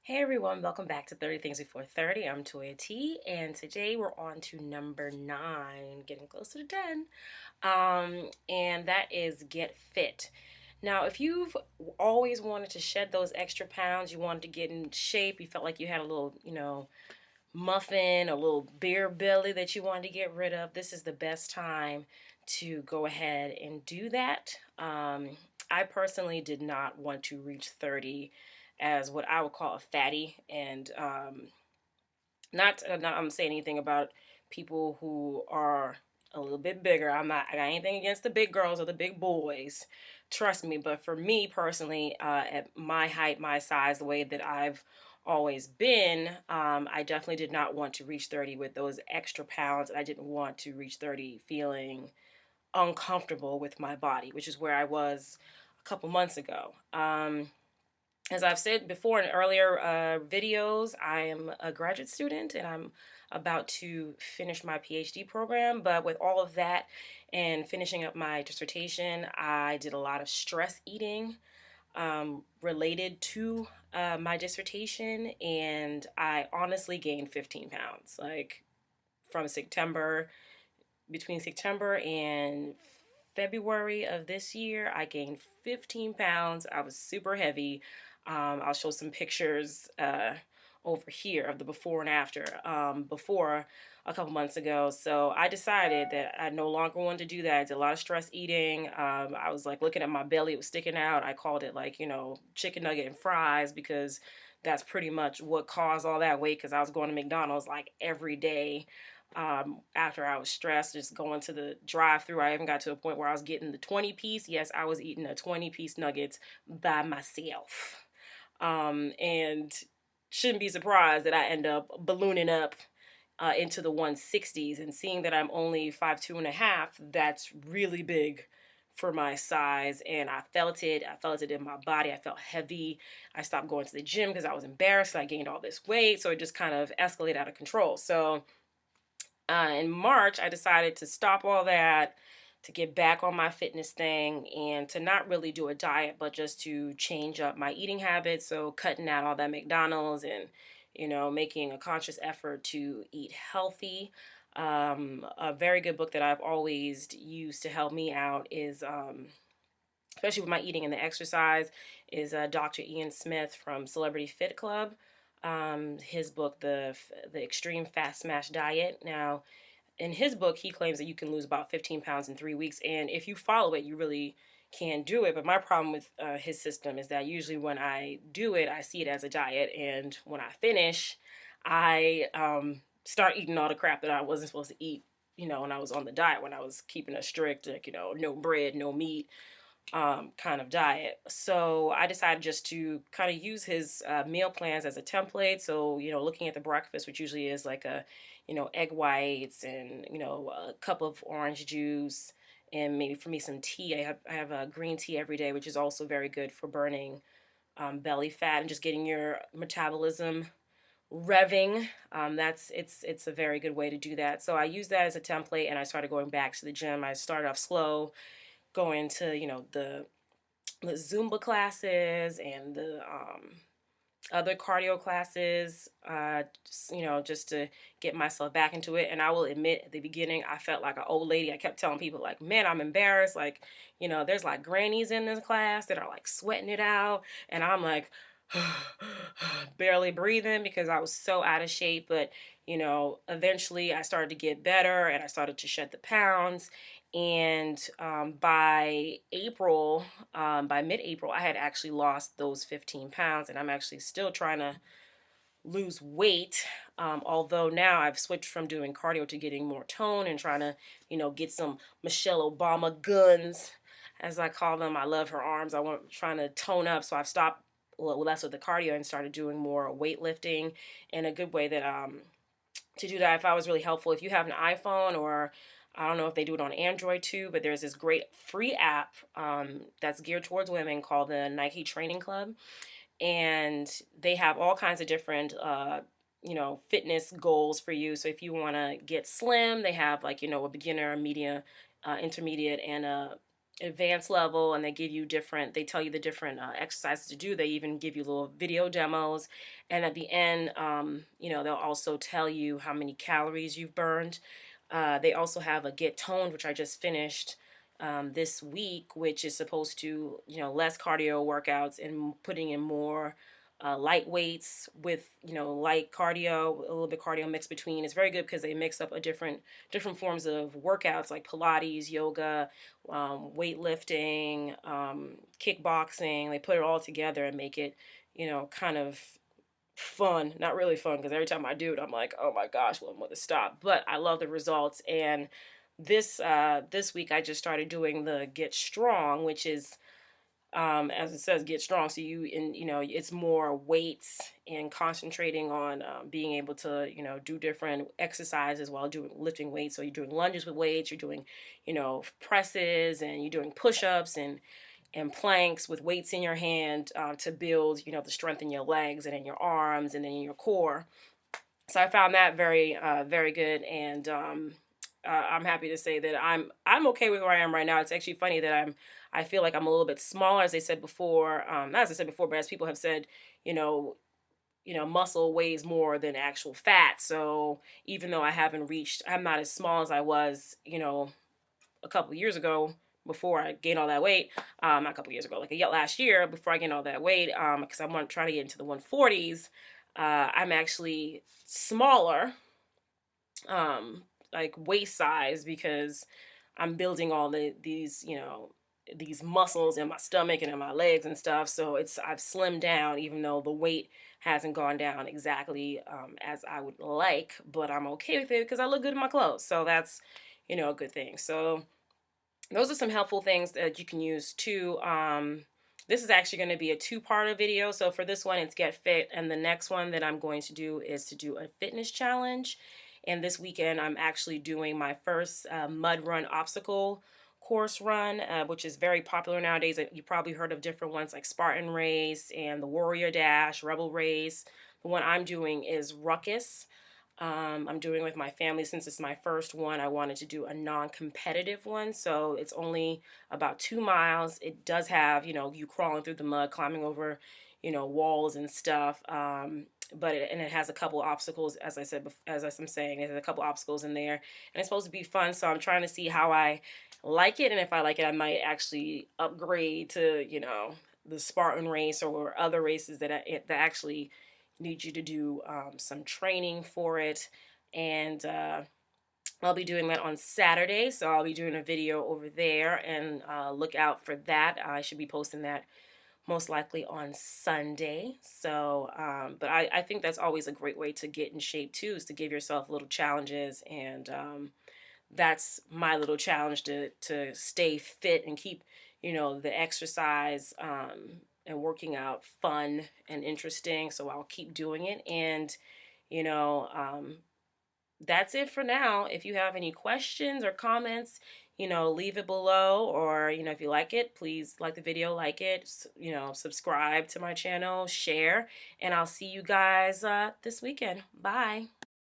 Hey everyone, welcome back to 30 Things Before 30. I'm Toya T, and today we're on to number 9, getting close to the 10. And that is get fit. Now, if you've always wanted to shed those extra pounds, you wanted to get in shape, you felt like you had a little, muffin, a little beer belly that you wanted to get rid of, this is the best time to go ahead and do that. I personally did not want to reach 30 as what I would call a fatty, and not I'm saying anything about people who are a little bit bigger. I got anything against the big girls or the big boys, trust me. But for me personally, at my height, my size, the way that I've always been, I definitely did not want to reach 30 with those extra pounds. I didn't want to reach 30 feeling uncomfortable with my body, which is where I was a couple months ago. As I've said before in earlier videos, I am a graduate student and I'm about to finish my PhD program. But with all of that and finishing up my dissertation, I did a lot of stress eating related to my dissertation, and I honestly gained 15 pounds. Like from September, between September and February of this year, I gained 15 pounds. I was super heavy. I'll show some pictures over here of the before and after before a couple months ago. So I decided that I no longer wanted to do that. I did a lot of stress eating. I was like looking at my belly, it was sticking out. I called it like, chicken nugget and fries because that's pretty much what caused all that weight because I was going to McDonald's like every day after I was stressed, just going to the drive through. I even got to a point where I was getting the 20 piece. Yes, I was eating a 20-piece nuggets by myself. And shouldn't be surprised that I end up ballooning up into the 160s, and seeing that I'm only 5'2.5", that's really big for my size. And I felt it. I felt it in my body. I felt heavy. I stopped going to the gym because I was embarrassed. I gained all this weight. So it just kind of escalated out of control. So in March, I decided to stop all that, to get back on my fitness thing, and to not really do a diet, but just to change up my eating habits. So, cutting out all that McDonald's and, making a conscious effort to eat healthy. A very good book that I've always used to help me out is, especially with my eating and the exercise, is Dr. Ian Smith from Celebrity Fit Club. His book, the Extreme Fast Smash Diet. Now, in his book, he claims that you can lose about 15 pounds in 3 weeks, and if you follow it, you really can do it. But my problem with his system is that usually when I do it, I see it as a diet, and when I finish, I start eating all the crap that I wasn't supposed to eat. When I was on the diet, when I was keeping a strict, like, no bread, no meat, kind of diet. So I decided just to kind of use his meal plans as a template. So, looking at the breakfast, which usually is like egg whites and, a cup of orange juice, and maybe for me some tea. I have a green tea every day, which is also very good for burning belly fat and just getting your metabolism revving. It's a very good way to do that. So I use that as a template, and I started going back to the gym. I started off slow, going to the Zumba classes and the other cardio classes, just to get myself back into it. And I will admit, at the beginning, I felt like an old lady. I kept telling people, like, man, I'm embarrassed. Like, there's like grannies in this class that are like sweating it out. And I'm like, barely breathing because I was so out of shape. But, eventually I started to get better and I started to shed the pounds. And by mid-April, I had actually lost those 15 pounds, and I'm actually still trying to lose weight. Although now I've switched from doing cardio to getting more tone and trying to, get some Michelle Obama guns, as I call them. I love her arms. I want trying to tone up, so I've stopped less with the cardio and started doing more weightlifting. And a good way that to do that, if I was really helpful, if you have an iPhone, or I don't know if they do it on Android too, but there's this great free app that's geared towards women called the Nike Training Club. And they have all kinds of different, fitness goals for you. So if you want to get slim, they have like, a beginner, a medium, intermediate, and a advanced level, and they give you different, they tell you the different exercises to do. They even give you little video demos, and at the end, they'll also tell you how many calories you've burned. They also have a Get Toned, which I just finished this week, which is supposed to, less cardio workouts and putting in more light weights with, light cardio, a little bit cardio mixed between. It's very good because they mix up a different forms of workouts like Pilates, yoga, weightlifting, kickboxing. They put it all together and make it, kind of fun. Not really fun, because every time I do it, I'm like, oh my gosh, well, I'm going to stop. But I love the results. And this week I just started doing the Get Strong, which is, as it says, Get Strong. So it's more weights and concentrating on being able to, do different exercises while doing lifting weights. So you're doing lunges with weights, you're doing, presses, and you're doing push-ups and planks with weights in your hand to build, the strength in your legs and in your arms and then in your core. So I found that very, very good, and I'm happy to say that I'm okay with where I am right now. It's actually funny that I feel like I'm a little bit smaller, as they said before. Not as I said before, but as people have said, you know, muscle weighs more than actual fat. So even though I'm not as small as I was, a couple of years ago before I gained all that weight. Not a couple of years ago, like last year before I gained all that weight, because I'm trying to get into the 140s. I'm actually smaller, like waist size, because I'm building all these muscles in my stomach and in my legs and stuff. So I've slimmed down, even though the weight hasn't gone down exactly as I would like, but I'm okay with it because I look good in my clothes. So that's, a good thing. So those are some helpful things that you can use too. This is actually going to be a two-part video. So for this one, it's Get Fit, and the next one that I'm going to do is to do a fitness challenge. And this weekend, I'm actually doing my first mud run obstacle course run, which is very popular nowadays. You probably heard of different ones like Spartan Race and the Warrior Dash, Rebel Race. The one I'm doing is Ruckus. I'm doing it with my family. Since it's my first one, I wanted to do a non-competitive one. So it's only about 2 miles. It does have, you crawling through the mud, climbing over, walls and stuff. But it has a couple obstacles, as I'm saying, there's a couple obstacles in there, and it's supposed to be fun. So I'm trying to see how I like it, and if I like it, I might actually upgrade to, the Spartan Race or other races that actually need you to do some training for it. And I'll be doing that on Saturday, so I'll be doing a video over there, and look out for that. I should be posting that most likely on Sunday. So, but I think that's always a great way to get in shape too, is to give yourself little challenges, and that's my little challenge to stay fit and keep, the exercise and working out fun and interesting. So I'll keep doing it, and you know, that's it for now. If you have any questions or comments, leave it below, or, if you like it, please like the video, like it, subscribe to my channel, share, and I'll see you guys this weekend. Bye.